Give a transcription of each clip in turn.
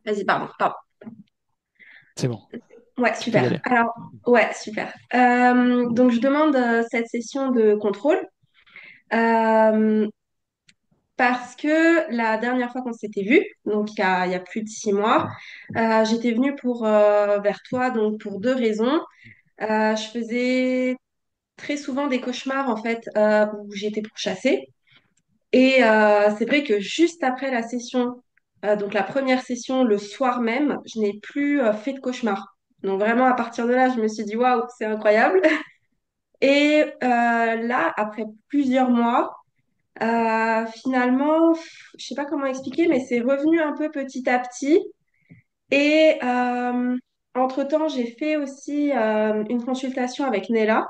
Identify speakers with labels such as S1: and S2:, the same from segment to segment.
S1: Vas-y, pardon.
S2: C'est bon,
S1: Ouais,
S2: tu peux y
S1: super.
S2: aller.
S1: Alors, ouais, super. Donc, je demande cette session de contrôle euh, parce que la dernière fois qu'on s'était vu, donc il y a plus de 6 mois, j'étais venue vers toi donc pour deux raisons. Je faisais très souvent des cauchemars en fait où j'étais pourchassée. Et c'est vrai que juste après la session, donc la première session, le soir même, je n'ai plus fait de cauchemar. Donc vraiment, à partir de là, je me suis dit, waouh, c'est incroyable. Et là, après plusieurs mois, finalement, je sais pas comment expliquer, mais c'est revenu un peu petit à petit. Et entre-temps, j'ai fait aussi une consultation avec Nella.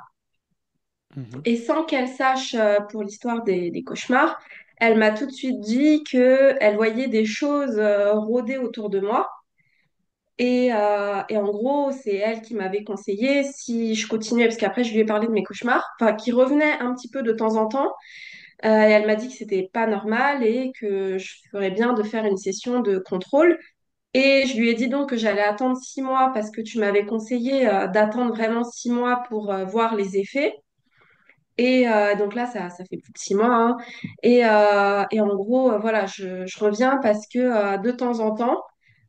S2: Mhm.
S1: Et sans qu'elle sache pour l'histoire des cauchemars, elle m'a tout de suite dit que elle voyait des choses rôder autour de moi. Et en gros, c'est elle qui m'avait conseillé si je continuais, parce qu'après je lui ai parlé de mes cauchemars, enfin qui revenaient un petit peu de temps en temps. Et elle m'a dit que c'était pas normal et que je ferais bien de faire une session de contrôle. Et je lui ai dit donc que j'allais attendre 6 mois parce que tu m'avais conseillé d'attendre vraiment 6 mois pour voir les effets. Et donc là, ça fait plus de 6 mois, hein. Et en gros, voilà, je reviens parce que de temps en temps,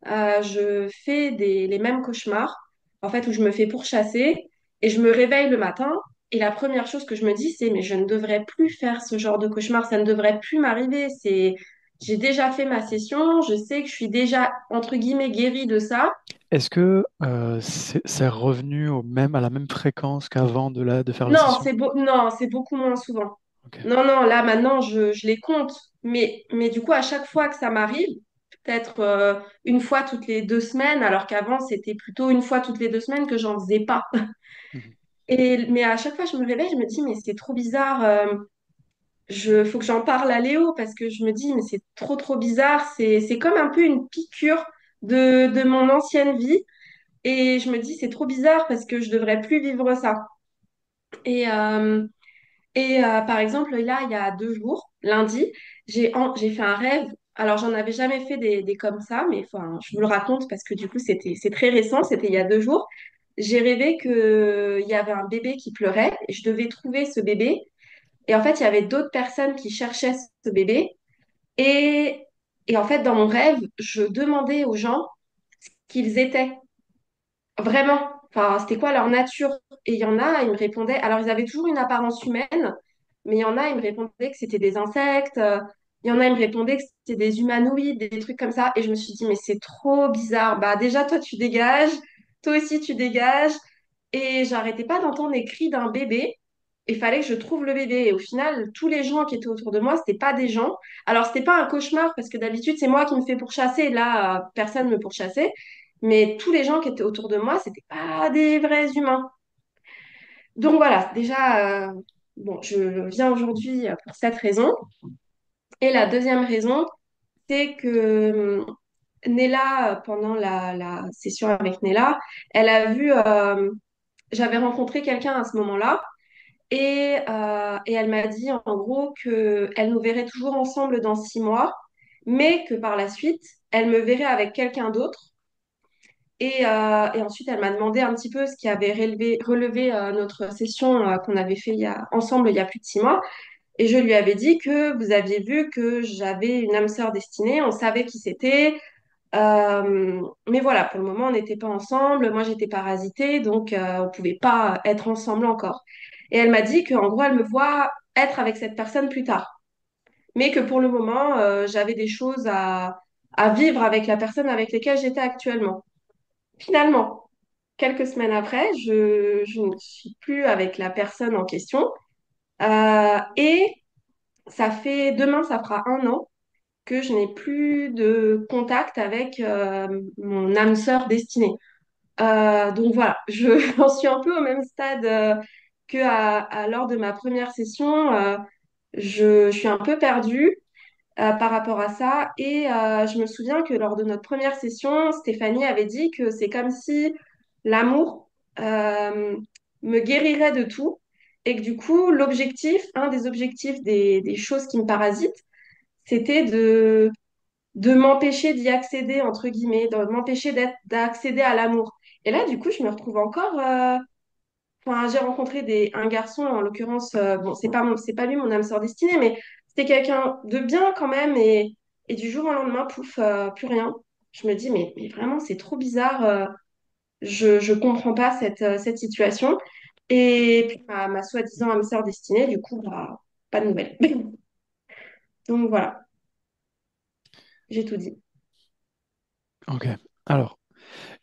S1: je fais les mêmes cauchemars, en fait, où je me fais pourchasser et je me réveille le matin. Et la première chose que je me dis, c'est, mais je ne devrais plus faire ce genre de cauchemar, ça ne devrait plus m'arriver. J'ai déjà fait ma session, je sais que je suis déjà, entre guillemets, guérie de ça.
S2: Est-ce que c'est revenu à la même fréquence qu'avant de faire la
S1: Non,
S2: session?
S1: non, c'est beaucoup moins souvent.
S2: Ok.
S1: Non, non, là maintenant je les compte. Mais du coup, à chaque fois que ça m'arrive, peut-être une fois toutes les 2 semaines, alors qu'avant c'était plutôt une fois toutes les 2 semaines que j'en faisais pas.
S2: Mhm.
S1: Mais à chaque fois je me réveille, je me dis, mais c'est trop bizarre. Faut que j'en parle à Léo parce que je me dis, mais c'est trop, trop bizarre. C'est comme un peu une piqûre de mon ancienne vie. Et je me dis, c'est trop bizarre parce que je devrais plus vivre ça. Et, euh, par exemple, là, il y a 2 jours, lundi, j'ai fait un rêve. Alors, j'en avais jamais fait des comme ça, mais enfin, je vous le raconte parce que du coup, c'est très récent, c'était il y a 2 jours. J'ai rêvé qu'il y avait un bébé qui pleurait et je devais trouver ce bébé. Et en fait, il y avait d'autres personnes qui cherchaient ce bébé. Et, et en fait, dans mon rêve, je demandais aux gens qu'ils étaient. Vraiment, enfin, c'était quoi leur nature? Et il y en a, ils me répondaient, alors ils avaient toujours une apparence humaine, mais il y en a, ils me répondaient que c'était des insectes, il y en a, ils me répondaient que c'était des humanoïdes, des trucs comme ça, et je me suis dit, mais c'est trop bizarre. Bah déjà, toi, tu dégages, toi aussi, tu dégages, et j'arrêtais pas d'entendre les cris d'un bébé, il fallait que je trouve le bébé, et au final, tous les gens qui étaient autour de moi, c'était pas des gens. Alors, c'était pas un cauchemar, parce que d'habitude, c'est moi qui me fais pourchasser, là, personne me pourchassait. Mais tous les gens qui étaient autour de moi, c'était pas des vrais humains. Donc voilà, déjà, bon, je viens aujourd'hui pour cette raison. Et la deuxième raison, c'est que Nella, pendant la session avec Nella, elle a vu, j'avais rencontré quelqu'un à ce moment-là, et elle m'a dit en gros qu'elle nous verrait toujours ensemble dans 6 mois, mais que par la suite, elle me verrait avec quelqu'un d'autre. Et ensuite, elle m'a demandé un petit peu ce qui avait relevé notre session qu'on avait fait ensemble il y a plus de 6 mois. Et je lui avais dit que vous aviez vu que j'avais une âme sœur destinée, on savait qui c'était. Mais voilà, pour le moment, on n'était pas ensemble. Moi, j'étais parasitée, donc on ne pouvait pas être ensemble encore. Et elle m'a dit qu'en gros, elle me voit être avec cette personne plus tard. Mais que pour le moment, j'avais des choses à vivre avec la personne avec laquelle j'étais actuellement. Finalement, quelques semaines après, je ne suis plus avec la personne en question. Et demain, ça fera 1 an que je n'ai plus de contact avec mon âme sœur destinée. Donc voilà, j'en suis un peu au même stade lors de ma première session. Je suis un peu perdue par rapport à ça. Et je me souviens que lors de notre première session, Stéphanie avait dit que c'est comme si l'amour euh, me guérirait de tout et que du coup, un des objectifs des choses qui me parasitent, c'était de m'empêcher d'y accéder, entre guillemets, de m'empêcher d'accéder à l'amour. Et là, du coup, je me retrouve encore. Enfin, j'ai rencontré un garçon, en l'occurrence, bon, c'est pas lui mon âme sœur destinée, mais c'était quelqu'un de bien quand même. Et du jour au lendemain, pouf, plus rien. Je me dis, mais vraiment, c'est trop bizarre. Je comprends pas cette situation. Et puis, ma soi-disant âme sœur destinée, du coup, bah, pas de nouvelles. Donc voilà, j'ai tout dit.
S2: Ok. Alors,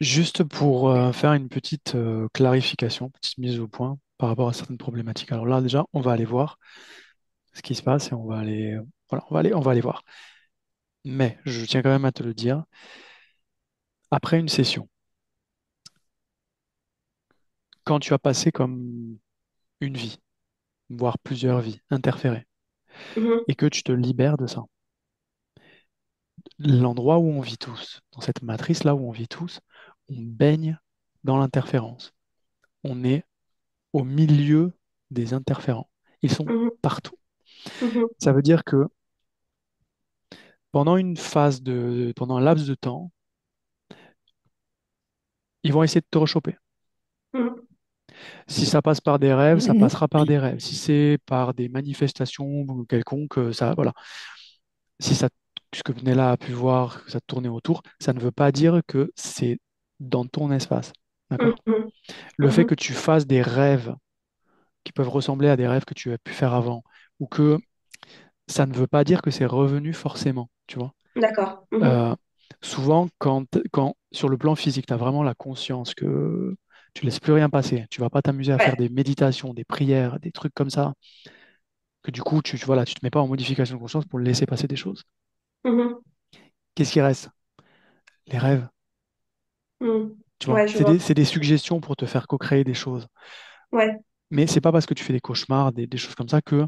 S2: juste pour faire une petite clarification, petite mise au point par rapport à certaines problématiques. Alors là, déjà, on va aller voir ce qui se passe et on va aller, voilà, on va aller voir. Mais je tiens quand même à te le dire, après une session, quand tu as passé comme une vie, voire plusieurs vies interférées,
S1: Mhm,
S2: et que tu te libères de ça, l'endroit où on vit tous, dans cette matrice-là où on vit tous, on baigne dans l'interférence. On est au milieu des interférents. Ils sont
S1: mhm,
S2: partout.
S1: mhm,
S2: Ça veut dire que pendant un laps de temps, ils vont essayer de te rechoper.
S1: mhm,
S2: Si ça passe par des rêves, ça passera par des rêves. Si c'est par des manifestations quelconques, ça, voilà. Si ça, ce que Nella a pu voir, que ça tournait autour, ça ne veut pas dire que c'est dans ton espace.
S1: mhm,
S2: D'accord?
S1: mhm,
S2: Le fait
S1: mhm.
S2: que tu fasses des rêves qui peuvent ressembler à des rêves que tu as pu faire avant, ou que ça ne veut pas dire que c'est revenu forcément, tu vois.
S1: D'accord. Mhm.
S2: Euh, Souvent, quand sur le plan physique, tu as vraiment la conscience que tu laisses plus rien passer, tu vas pas t'amuser à faire
S1: Ouais.
S2: des méditations, des prières, des trucs comme ça, que du coup, voilà, tu te mets pas en modification de conscience pour laisser passer des choses.
S1: Mhm,
S2: Qu'est-ce qui reste? Les rêves,
S1: mhm.
S2: tu vois.
S1: Ouais, je vois.
S2: C'est des suggestions pour te faire co-créer des choses.
S1: Ouais.
S2: Mais c'est pas parce que tu fais des cauchemars, des choses comme ça, que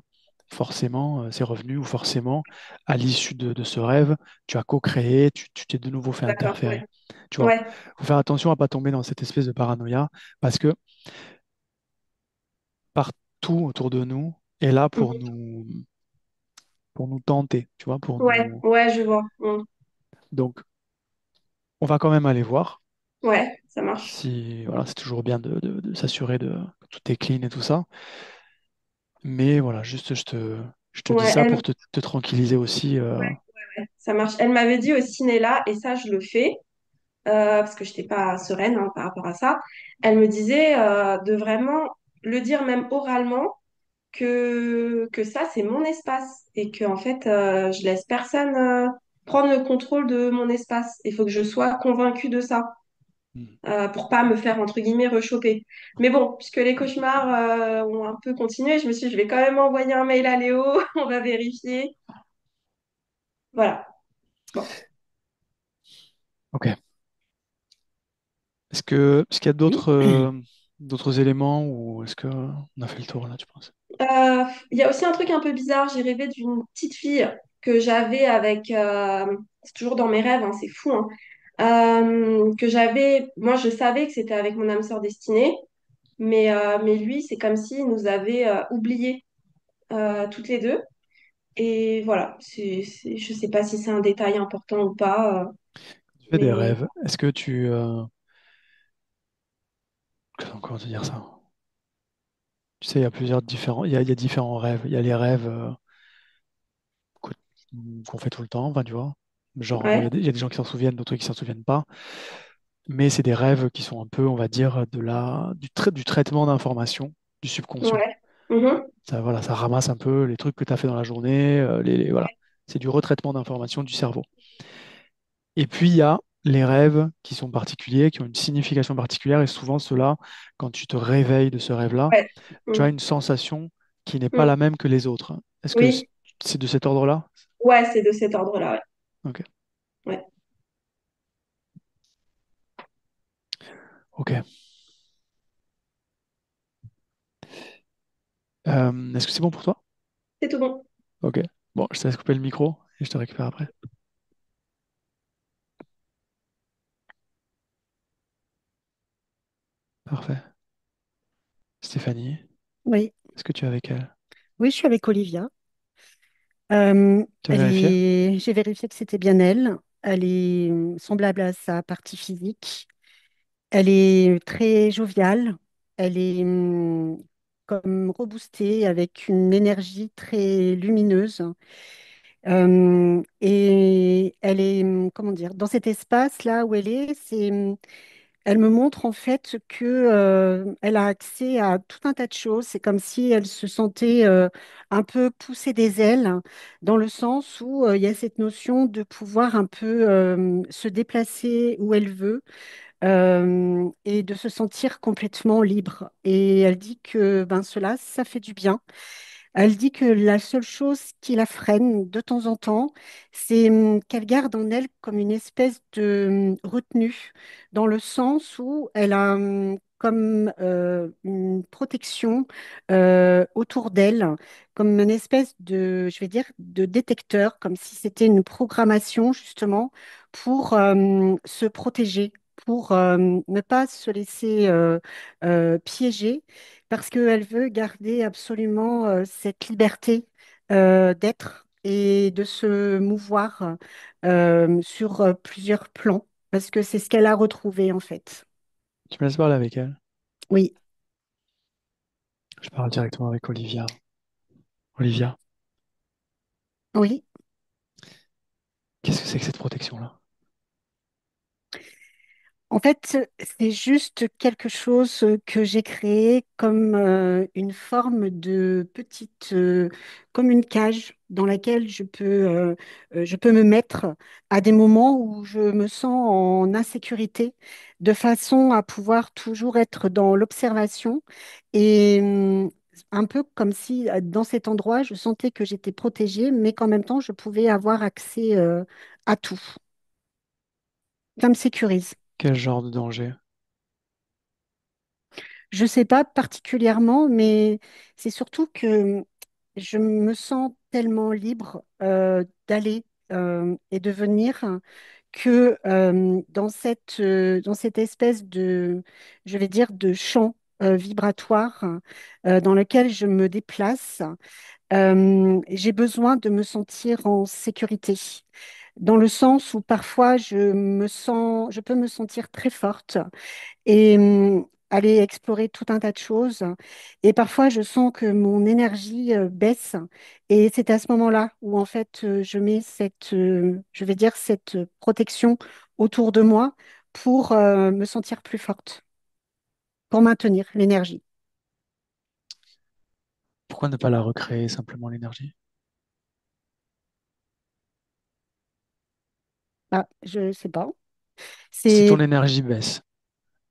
S2: forcément c'est revenu ou forcément à l'issue de ce rêve, tu as co-créé, tu t'es de nouveau fait
S1: D'accord. Ouais.
S2: interférer. Tu vois,
S1: Ouais.
S2: faut faire attention à pas tomber dans cette espèce de paranoïa parce que partout autour de nous est là
S1: Mhm.
S2: pour nous tenter, tu vois, pour
S1: Ouais.
S2: nous.
S1: Ouais, je vois. Mhm.
S2: Donc, on va quand même aller voir.
S1: Ouais, ça marche.
S2: Si, voilà, c'est toujours bien de s'assurer que tout est clean et tout ça. Mais voilà, juste je te dis
S1: Ouais,
S2: ça pour te tranquilliser aussi.
S1: ça marche. Elle m'avait dit aussi, Nella, et ça, je le fais, parce que je n'étais pas sereine hein, par rapport à ça. Elle me disait de vraiment le dire même oralement que ça, c'est mon espace et que en fait, je laisse personne prendre le contrôle de mon espace. Il faut que je sois convaincue de ça
S2: Hmm.
S1: pour pas me faire entre guillemets rechoper. Mais bon, puisque les cauchemars ont un peu continué, je me suis dit, je vais quand même envoyer un mail à Léo, on va vérifier. Voilà. Bon.
S2: Ok. Est-ce qu'il y a d'autres éléments ou est-ce qu'on a fait le tour là, tu penses?
S1: Il y a aussi un truc un peu bizarre. J'ai rêvé d'une petite fille que j'avais avec. C'est toujours dans mes rêves, hein, c'est fou. Hein. Que j'avais. Moi, je savais que c'était avec mon âme sœur destinée, mais lui, c'est comme s'il nous avait oubliés toutes les deux. Et voilà. Je sais pas si c'est un détail important ou pas,
S2: Tu fais des
S1: mais
S2: rêves. Est-ce que comment te dire ça? Tu sais, il y a il y a différents rêves. Il y a les rêves qu'o- qu'on fait tout le temps, enfin, tu vois. Genre, bon,
S1: ouais,
S2: il y a des gens qui s'en souviennent, d'autres qui s'en souviennent pas. Mais c'est des rêves qui sont un peu, on va dire, du traitement d'informations du subconscient.
S1: ouais. Mhm.
S2: Ça, voilà, ça ramasse un peu les trucs que tu as fait dans la journée. Voilà. C'est du retraitement d'informations du cerveau. Et puis, il y a les rêves qui sont particuliers, qui ont une signification particulière. Et souvent, ceux-là, quand tu te réveilles de ce rêve-là,
S1: Ouais.
S2: tu as
S1: Mhm.
S2: une sensation qui n'est pas
S1: Mhm.
S2: la même que les autres. Est-ce que
S1: Oui.
S2: c'est de cet ordre-là?
S1: Ouais, c'est de cet ordre-là.
S2: Ok.
S1: Ouais. Ouais.
S2: Ok. Est-ce que c'est bon pour toi?
S1: C'est tout bon.
S2: Ok. Bon, je te laisse couper le micro et je te récupère après. Parfait. Stéphanie,
S3: Oui,
S2: est-ce que tu es avec elle?
S3: oui, je suis avec Olivia.
S2: Tu as vérifié?
S3: J'ai vérifié que c'était bien elle. Elle est semblable à sa partie physique. Elle est très joviale. Elle est comme reboostée avec une énergie très lumineuse. Et elle est, comment dire, dans cet espace-là où elle est, elle me montre en fait que, elle a accès à tout un tas de choses. C'est comme si elle se sentait un peu pousser des ailes, dans le sens où il y a cette notion de pouvoir un peu se déplacer où elle veut et de se sentir complètement libre. Et elle dit que ben, cela, ça fait du bien. Elle dit que la seule chose qui la freine de temps en temps, c'est qu'elle garde en elle comme une espèce de retenue, dans le sens où elle a comme une protection autour d'elle, comme une espèce de, je vais dire, de détecteur, comme si c'était une programmation justement pour se protéger, pour ne pas se laisser piéger parce qu'elle veut garder absolument cette liberté d'être et de se mouvoir sur plusieurs plans, parce que c'est ce qu'elle a retrouvé en fait.
S2: Tu me laisses parler avec elle.
S3: Oui,
S2: Je parle directement avec Olivia. Olivia,
S3: oui.
S2: qu'est-ce que c'est que cette protection-là?
S3: En fait, c'est juste quelque chose que j'ai créé comme une forme de petite, comme une cage dans laquelle je peux me mettre à des moments où je me sens en insécurité, de façon à pouvoir toujours être dans l'observation et un peu comme si dans cet endroit, je sentais que j'étais protégée, mais qu'en même temps, je pouvais avoir accès à tout. Ça me sécurise.
S2: Quel genre de danger?
S3: Je sais pas particulièrement, mais c'est surtout que je me sens tellement libre d'aller et de venir que dans cette espèce de, je vais dire, de champ vibratoire dans lequel je me déplace, j'ai besoin de me sentir en sécurité. Dans le sens où parfois je peux me sentir très forte et aller explorer tout un tas de choses. Et parfois, je sens que mon énergie baisse. Et c'est à ce moment-là où, en fait, je mets cette, je vais dire, cette protection autour de moi pour me sentir plus forte, pour maintenir l'énergie.
S2: Pourquoi ne pas la recréer simplement l'énergie?
S3: Ah, je sais pas.
S2: Si ton
S3: C'est,
S2: énergie baisse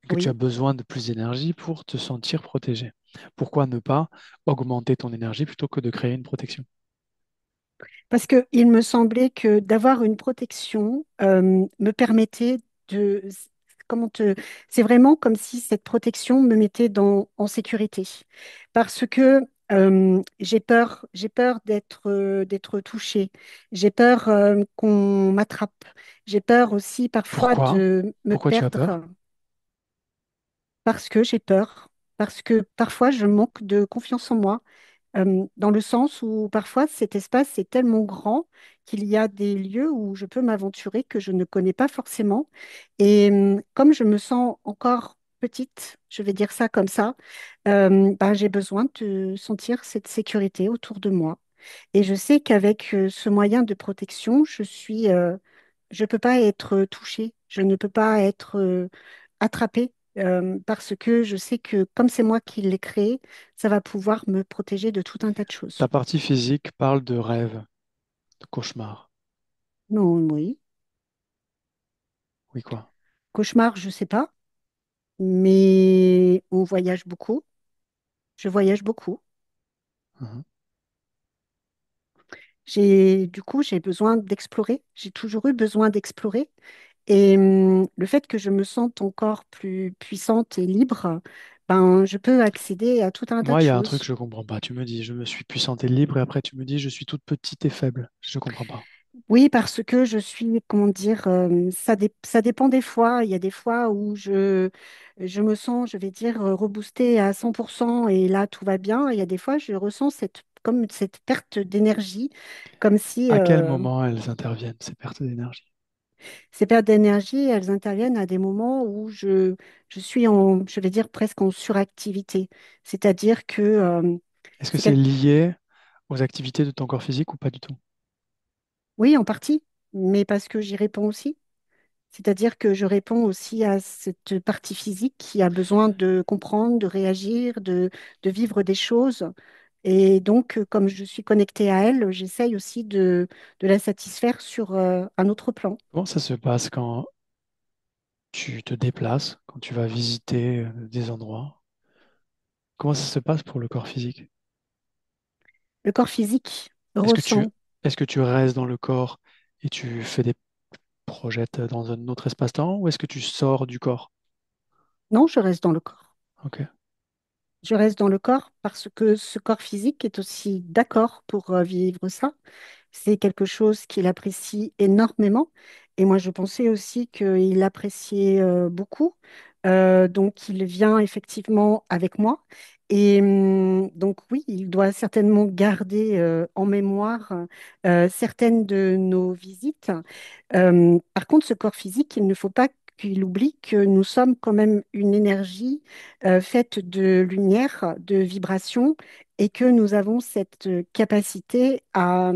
S2: et que tu as
S3: oui.
S2: besoin de plus d'énergie pour te sentir protégé, pourquoi ne pas augmenter ton énergie plutôt que de créer une protection?
S3: Parce qu'il me semblait que d'avoir une protection me permettait de... Comment te... C'est vraiment comme si cette protection me mettait en sécurité. Parce que j'ai peur d'être touchée. J'ai peur qu'on m'attrape. J'ai peur aussi parfois
S2: Pourquoi?
S3: de me
S2: Pourquoi tu as peur?
S3: perdre parce que j'ai peur. Parce que parfois je manque de confiance en moi dans le sens où parfois cet espace est tellement grand qu'il y a des lieux où je peux m'aventurer que je ne connais pas forcément. Et comme je me sens encore petite, je vais dire ça comme ça, ben, j'ai besoin de sentir cette sécurité autour de moi. Et je sais qu'avec ce moyen de protection, je peux pas être touchée, je ne peux pas être attrapée parce que je sais que comme c'est moi qui l'ai créé, ça va pouvoir me protéger de tout un tas de choses.
S2: Ta partie physique parle de rêve, de cauchemar.
S3: Non, oui.
S2: Oui, quoi?
S3: Cauchemar, je sais pas, mais on voyage beaucoup. Je voyage beaucoup.
S2: Mhm.
S3: Du coup, j'ai besoin d'explorer. J'ai toujours eu besoin d'explorer. Et le fait que je me sente encore plus puissante et libre, ben, je peux accéder à tout un tas de
S2: Moi, il y a un truc que
S3: choses.
S2: je comprends pas. Tu me dis, je me suis puissante et libre, et après tu me dis, je suis toute petite et faible. Je comprends pas.
S3: Oui, parce que je suis, comment dire, ça dépend des fois. Il y a des fois où je me sens, je vais dire, reboostée à 100% et là, tout va bien. Il y a des fois, je ressens cette comme cette perte d'énergie, comme si
S2: À quel moment elles interviennent, ces pertes d'énergie?
S3: ces pertes d'énergie, elles interviennent à des moments où je suis en, je vais dire presque en suractivité. C'est-à-dire que
S2: Est-ce que
S3: c'est
S2: c'est
S3: quelque...
S2: lié aux activités de ton corps physique ou pas du tout?
S3: Oui, en partie, mais parce que j'y réponds aussi. C'est-à-dire que je réponds aussi à cette partie physique qui a besoin de comprendre, de réagir, de vivre des choses. Et donc, comme je suis connectée à elle, j'essaye aussi de la satisfaire sur un autre plan.
S2: Comment ça se passe quand tu te déplaces, quand tu vas visiter des endroits? Comment ça se passe pour le corps physique?
S3: Le corps physique
S2: Est-ce que tu,
S3: ressent.
S2: est-ce que tu restes dans le corps et tu fais des projets dans un autre espace-temps ou est-ce que tu sors du corps?
S3: Non, je reste dans le corps.
S2: Ok.
S3: Je reste dans le corps parce que ce corps physique est aussi d'accord pour vivre ça. C'est quelque chose qu'il apprécie énormément. Et moi, je pensais aussi qu'il appréciait beaucoup. Donc, il vient effectivement avec moi. Et donc, oui, il doit certainement garder en mémoire certaines de nos visites. Par contre, ce corps physique, il ne faut pas qu'il oublie que nous sommes quand même une énergie faite de lumière, de vibration, et que nous avons cette capacité à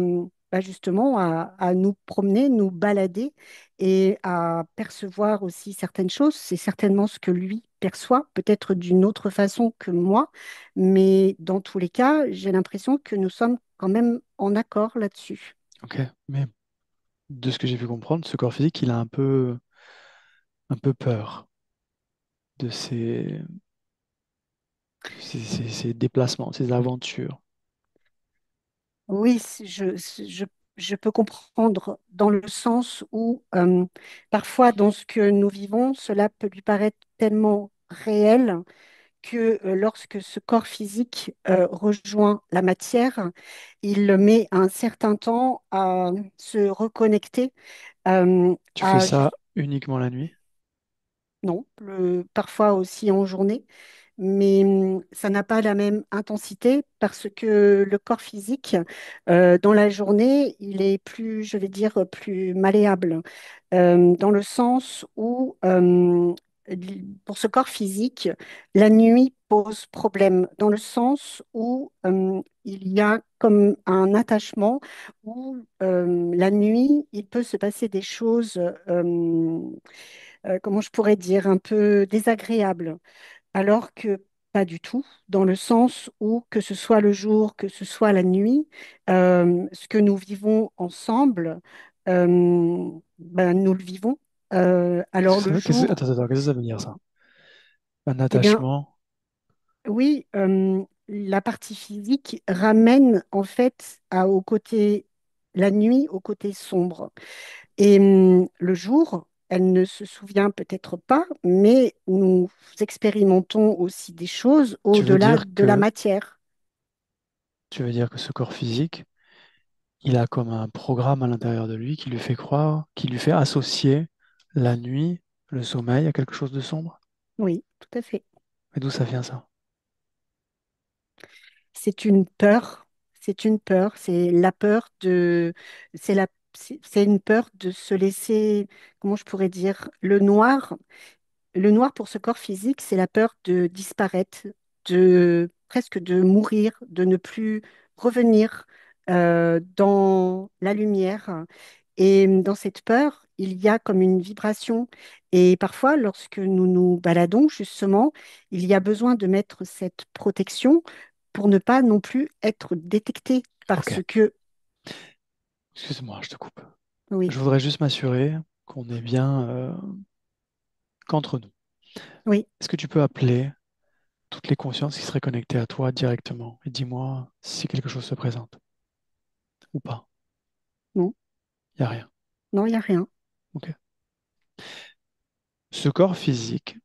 S3: justement à nous promener, nous balader et à percevoir aussi certaines choses. C'est certainement ce que lui perçoit, peut-être d'une autre façon que moi, mais dans tous les cas, j'ai l'impression que nous sommes quand même en accord là-dessus.
S2: Ok. Mais de ce que j'ai pu comprendre, ce corps physique, il a un peu peur de ses déplacements, ses aventures.
S3: Oui, je peux comprendre dans le sens où parfois dans ce que nous vivons, cela peut lui paraître tellement réel que lorsque ce corps physique rejoint la matière, il met un certain temps à se reconnecter
S2: Tu fais
S3: à
S2: ça uniquement la nuit?
S3: non, parfois aussi en journée, mais ça n'a pas la même intensité parce que le corps physique, dans la journée, il est plus, je vais dire, plus malléable, dans le sens où, pour ce corps physique, la nuit pose problème, dans le sens où il y a comme un attachement où la nuit, il peut se passer des choses. Comment je pourrais dire, un peu désagréable, alors que pas du tout, dans le sens où que ce soit le jour, que ce soit la nuit, ce que nous vivons ensemble, ben, nous le vivons. Alors le jour,
S2: Attends, attends, qu'est-ce que ça veut dire ça? Un
S3: eh bien,
S2: attachement?
S3: oui, la partie physique ramène en fait au côté, la nuit au côté sombre. Et le jour, elle ne se souvient peut-être pas, mais nous expérimentons aussi des choses
S2: Tu veux
S3: au-delà
S2: dire
S3: de la
S2: que,
S3: matière.
S2: tu veux dire que ce corps physique, il a comme un programme à l'intérieur de lui qui lui fait croire, qui lui fait associer la nuit, le sommeil à quelque chose de sombre?
S3: Oui, tout à fait.
S2: Mais d'où ça vient ça?
S3: C'est une peur, c'est une peur, c'est la peur de, c'est une peur de se laisser, comment je pourrais dire, le noir. Le noir pour ce corps physique, c'est la peur de disparaître, de presque de mourir, de ne plus revenir dans la lumière. Et dans cette peur, il y a comme une vibration. Et parfois, lorsque nous nous baladons, justement, il y a besoin de mettre cette protection pour ne pas non plus être détecté.
S2: Ok,
S3: Parce que,
S2: excuse-moi, je te coupe.
S3: oui,
S2: Je voudrais juste m'assurer qu'on est bien qu'entre nous.
S3: oui,
S2: Est-ce que tu peux appeler toutes les consciences qui seraient connectées à toi directement et dis-moi si quelque chose se présente ou pas?
S3: non,
S2: Il n'y a rien.
S3: non, il n'y a rien.
S2: Ok. Ce corps physique,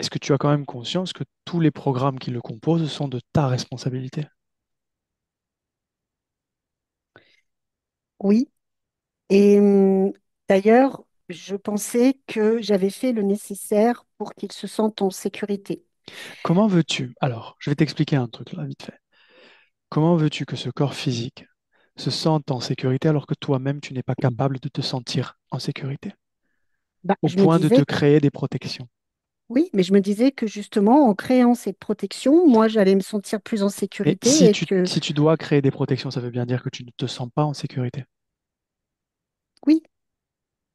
S2: est-ce que tu as quand même conscience que tous les programmes qui le composent sont de ta responsabilité?
S3: Oui. Et d'ailleurs, je pensais que j'avais fait le nécessaire pour qu'ils se sentent en sécurité.
S2: Comment veux-tu? Alors, je vais t'expliquer un truc là, vite fait. Comment veux-tu que ce corps physique se sente en sécurité alors que toi-même, tu n'es pas capable de te sentir en sécurité,
S3: Bah,
S2: au
S3: je me
S2: point de te
S3: disais,
S2: créer des protections?
S3: oui, mais je me disais que justement, en créant cette protection, moi, j'allais me sentir plus en
S2: Mais
S3: sécurité et que,
S2: si tu dois créer des protections, ça veut bien dire que tu ne te sens pas en sécurité.
S3: oui,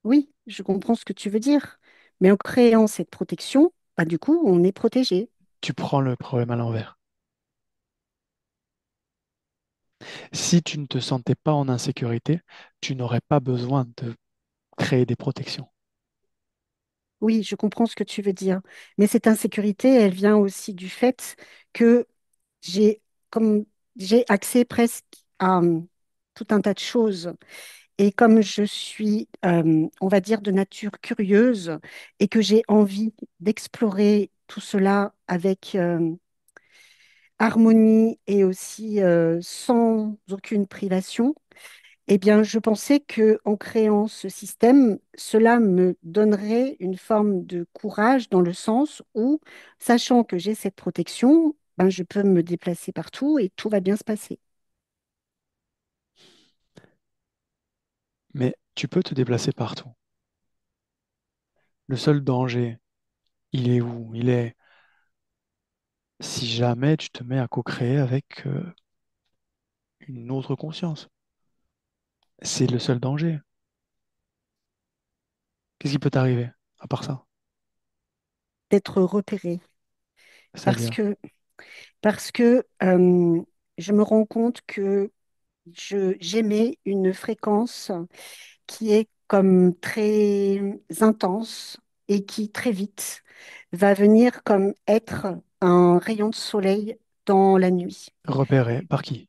S3: oui, je comprends ce que tu veux dire. Mais en créant cette protection, bah, du coup, on est protégé.
S2: Tu prends le problème à l'envers. Si tu ne te sentais pas en insécurité, tu n'aurais pas besoin de créer des protections.
S3: Oui, je comprends ce que tu veux dire. Mais cette insécurité, elle vient aussi du fait que j'ai comme j'ai accès presque à tout un tas de choses. Et comme je suis, on va dire, de nature curieuse et que j'ai envie d'explorer tout cela avec harmonie et aussi sans aucune privation, eh bien, je pensais que en créant ce système, cela me donnerait une forme de courage dans le sens où, sachant que j'ai cette protection, ben, je peux me déplacer partout et tout va bien se passer.
S2: Mais tu peux te déplacer partout. Le seul danger, il est où? Il est si jamais tu te mets à co-créer avec une autre conscience. C'est le seul danger. Qu'est-ce qui peut t'arriver à part ça?
S3: D'être repéré. Parce
S2: C'est-à-dire,
S3: que, parce que je me rends compte que j'émets une fréquence qui est comme très intense et qui très vite va venir comme être un rayon de soleil dans la nuit.
S2: repéré par qui?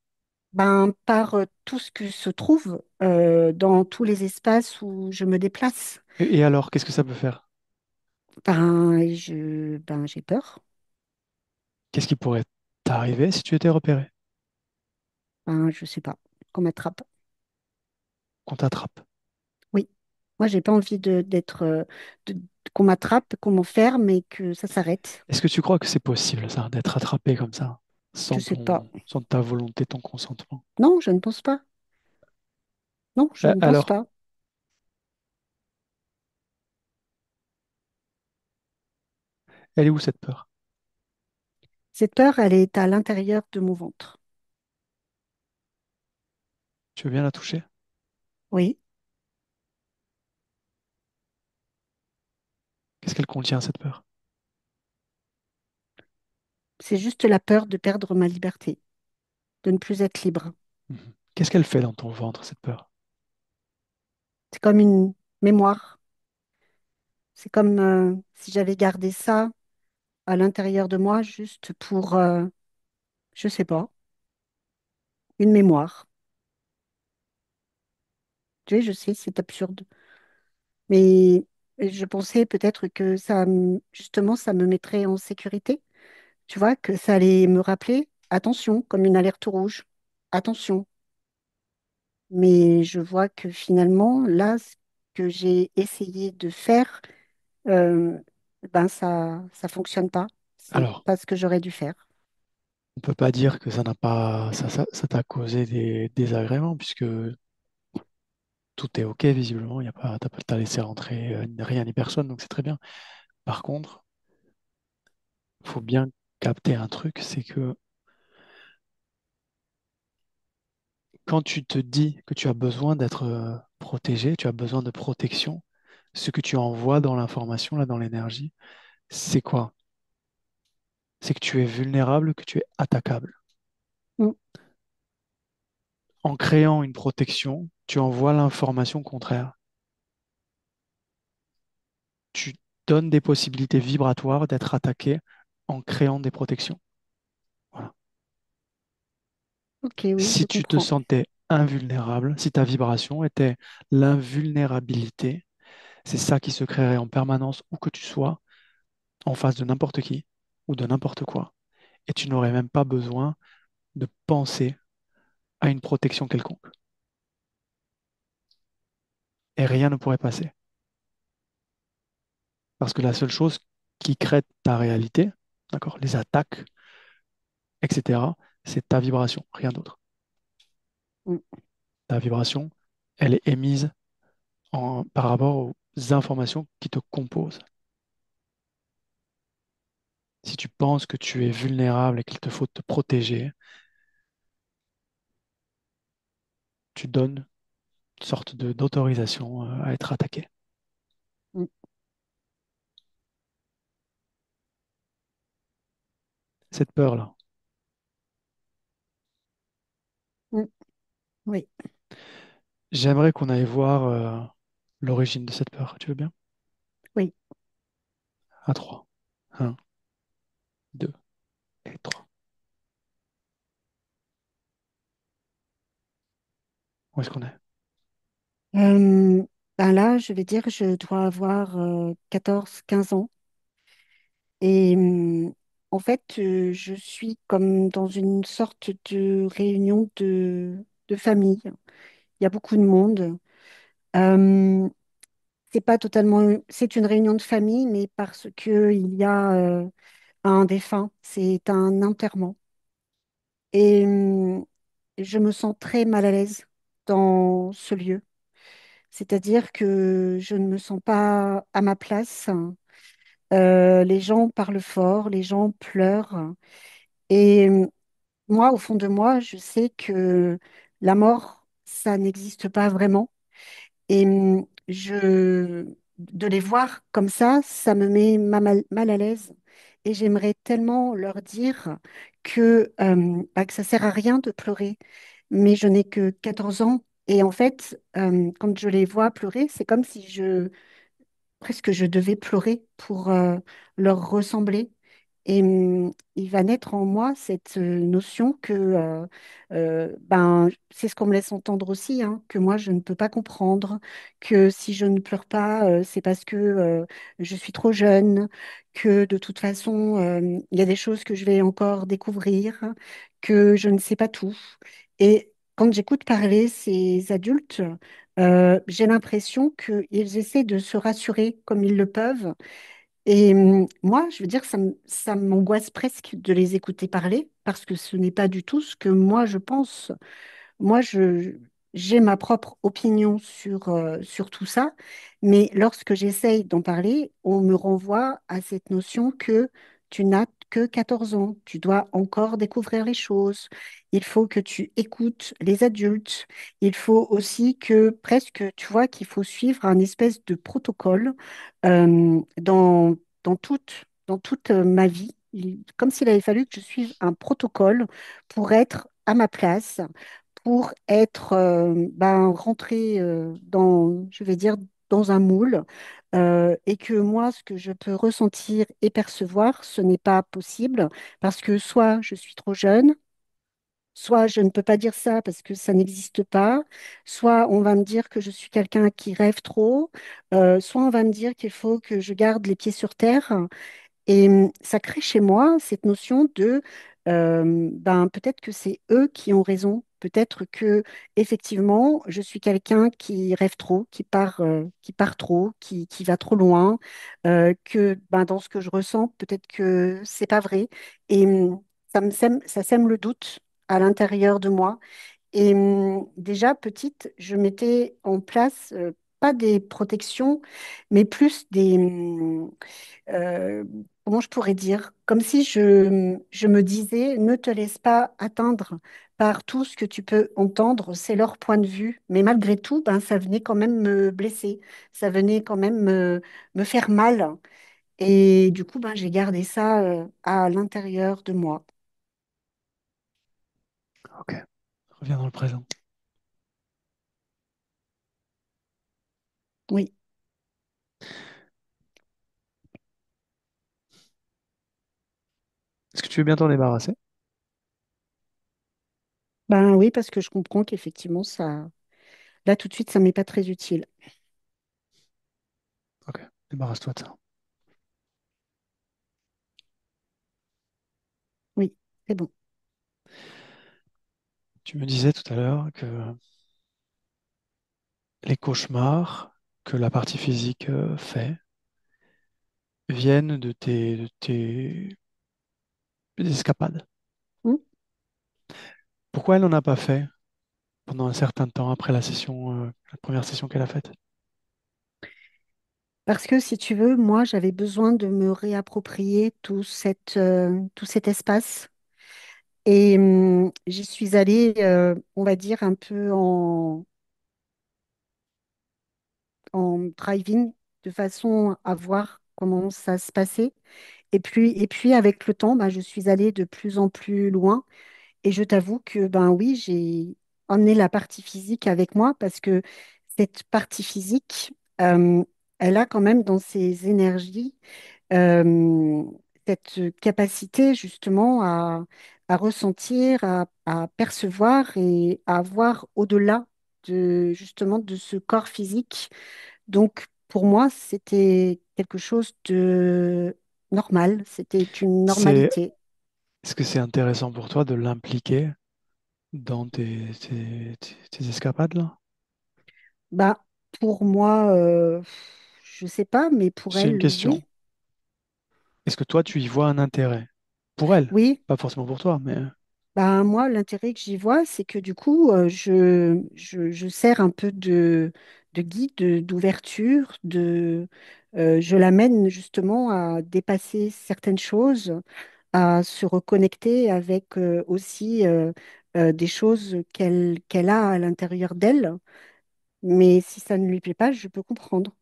S3: Ben, par tout ce que se trouve dans tous les espaces où je me déplace.
S2: Et alors, qu'est-ce que ça peut faire?
S3: Ben, j'ai peur.
S2: Qu'est-ce qui pourrait t'arriver si tu étais repéré?
S3: Ben, je sais pas. Qu'on m'attrape.
S2: Qu'on t'attrape.
S3: Oui. Moi, j'ai pas envie d'être, de- qu'on m'attrape, qu'on m'enferme et que ça s'arrête.
S2: Est-ce que tu crois que c'est possible, ça, d'être attrapé comme ça,
S3: Je sais pas.
S2: sans ta volonté, ton consentement?
S3: Non, je ne pense pas. Non, je ne pense
S2: Alors,
S3: pas.
S2: elle est où cette peur?
S3: Cette peur, elle est à l'intérieur de mon ventre.
S2: Tu veux bien la toucher?
S3: Oui,
S2: Qu'est-ce qu'elle contient, cette peur?
S3: c'est juste la peur de perdre ma liberté, de ne plus être libre.
S2: Mhm. Qu'est-ce qu'elle fait dans ton ventre, cette peur?
S3: C'est comme une mémoire. C'est comme si j'avais gardé ça à l'intérieur de moi juste pour, je sais pas, une mémoire. Je sais, c'est absurde. Mais je pensais peut-être que justement, ça me mettrait en sécurité. Tu vois, que ça allait me rappeler, attention, comme une alerte rouge. Attention. Mais je vois que finalement, là, ce que j'ai essayé de faire, euh, ben ça fonctionne pas. C'est
S2: Alors,
S3: pas ce que j'aurais dû faire.
S2: on peut pas dire que ça n'a pas, ça t'a causé des désagréments, puisque tout est OK, visiblement. Il y a pas, t'as laissé rentrer rien ni personne, donc c'est très bien. Par contre, il faut bien capter un truc, c'est que quand tu te dis que tu as besoin d'être protégé, tu as besoin de protection, ce que tu envoies dans l'information, là, dans l'énergie, c'est quoi? C'est que tu es vulnérable, que tu es attaquable.
S3: Mm.
S2: En créant une protection, tu envoies l'information contraire. Tu donnes des possibilités vibratoires d'être attaqué en créant des protections. Voilà.
S3: Ok, oui, je
S2: Si tu te
S3: comprends.
S2: sentais invulnérable, si ta vibration était l'invulnérabilité, c'est ça qui se créerait en permanence où que tu sois, en face de n'importe qui ou de n'importe quoi. Et tu n'aurais même pas besoin de penser à une protection quelconque. Et rien ne pourrait passer. Parce que la seule chose qui crée ta réalité, d'accord? Les attaques, etc. C'est ta vibration, rien d'autre.
S3: mm,
S2: Ta vibration, elle est émise par rapport aux informations qui te composent. Si tu penses que tu es vulnérable et qu'il te faut te protéger, tu donnes une sorte d'autorisation à être attaqué.
S3: mm,
S2: Cette peur-là.
S3: mm. Oui.
S2: J'aimerais qu'on aille voir l'origine de cette peur. Tu veux bien?
S3: Oui.
S2: À 3. 1, 2 et 3. Où est-ce qu'on est?
S3: Euh, ben là, je vais dire, je dois avoir 14, 15 ans. Et en fait, je suis comme dans une sorte de réunion de famille. Il y a beaucoup de monde. Euh, c'est pas totalement, c'est une réunion de famille, mais parce que il y a un défunt, c'est un enterrement. Et je me sens très mal à l'aise dans ce lieu. C'est-à-dire que je ne me sens pas à ma place. Les gens parlent fort, les gens pleurent. Et moi, au fond de moi, je sais que la mort, ça n'existe pas vraiment. Et de les voir comme ça me met mal à l'aise. Et j'aimerais tellement leur dire que ça sert à rien de pleurer. Mais je n'ai que 14 ans. Et en fait, quand je les vois pleurer, c'est comme si presque je devais pleurer pour leur ressembler. Et il va naître en moi cette notion que c'est ce qu'on me laisse entendre aussi, hein, que moi je ne peux pas comprendre, que si je ne pleure pas, c'est parce que je suis trop jeune, que de toute façon, il y a des choses que je vais encore découvrir, que je ne sais pas tout. Et quand j'écoute parler ces adultes, j'ai l'impression qu'ils essaient de se rassurer comme ils le peuvent. Et moi, je veux dire, ça m'angoisse presque de les écouter parler parce que ce n'est pas du tout ce que moi je pense. Moi, j'ai ma propre opinion sur tout ça, mais lorsque j'essaye d'en parler, on me renvoie à cette notion que tu n'as que 14 ans, tu dois encore découvrir les choses, il faut que tu écoutes les adultes, il faut aussi que presque, tu vois, qu'il faut suivre un espèce de protocole dans toute ma vie. Comme s'il avait fallu que je suive un protocole pour être à ma place, pour être rentré je vais dire, dans un moule, et que moi, ce que je peux ressentir et percevoir, ce n'est pas possible parce que soit je suis trop jeune, soit je ne peux pas dire ça parce que ça n'existe pas, soit on va me dire que je suis quelqu'un qui rêve trop, soit on va me dire qu'il faut que je garde les pieds sur terre. Et ça crée chez moi cette notion de peut-être que c'est eux qui ont raison. Peut-être que effectivement, je suis quelqu'un qui rêve trop, qui part trop, qui va trop loin, que dans ce que je ressens, peut-être que c'est pas vrai. Et ça sème le doute à l'intérieur de moi. Et déjà, petite, je mettais en place, pas des protections, mais plus euh, comment je pourrais dire, comme si je me disais, ne te laisse pas atteindre par tout ce que tu peux entendre, c'est leur point de vue. Mais malgré tout, ça venait quand même me blesser, ça venait quand même me faire mal. Et du coup, j'ai gardé ça à l'intérieur de moi.
S2: Ok, reviens dans le présent.
S3: Oui,
S2: Est-ce que tu veux bien t'en débarrasser?
S3: ben oui, parce que je comprends qu'effectivement, ça, là, tout de suite, ça m'est pas très utile.
S2: Ok, débarrasse-toi de ça.
S3: Oui, c'est bon.
S2: Tu me disais tout à l'heure que les cauchemars que la partie physique fait viennent de tes des escapades.
S3: Hmm.
S2: Pourquoi elle n'en a pas fait pendant un certain temps après la première session qu'elle a faite?
S3: Parce que si tu veux, moi, j'avais besoin de me réapproprier tout cet espace. Et j'y suis allée, on va dire, un peu en drive-in, de façon à voir comment ça se passait. Et puis avec le temps, bah, je suis allée de plus en plus loin. Et je t'avoue que, ben oui, j'ai emmené la partie physique avec moi parce que cette partie physique, elle a quand même dans ses énergies euh, cette capacité justement à ressentir, à percevoir et à voir au-delà de justement de ce corps physique. Donc pour moi, c'était quelque chose de normal, c'était une
S2: C'est,
S3: normalité.
S2: est-ce que c'est intéressant pour toi de l'impliquer dans tes escapades là?
S3: Bah, pour moi, je sais pas, mais pour
S2: C'est une
S3: elle,
S2: question.
S3: oui.
S2: Est-ce que toi, tu y vois un intérêt? Pour elle,
S3: Oui,
S2: pas forcément pour toi, mais
S3: bah, moi, l'intérêt que j'y vois, c'est que du coup, je sers un peu de guide, d'ouverture, je l'amène justement à dépasser certaines choses, à se reconnecter avec aussi des choses qu'elle a à l'intérieur d'elle. Mais si ça ne lui plaît pas, je peux comprendre.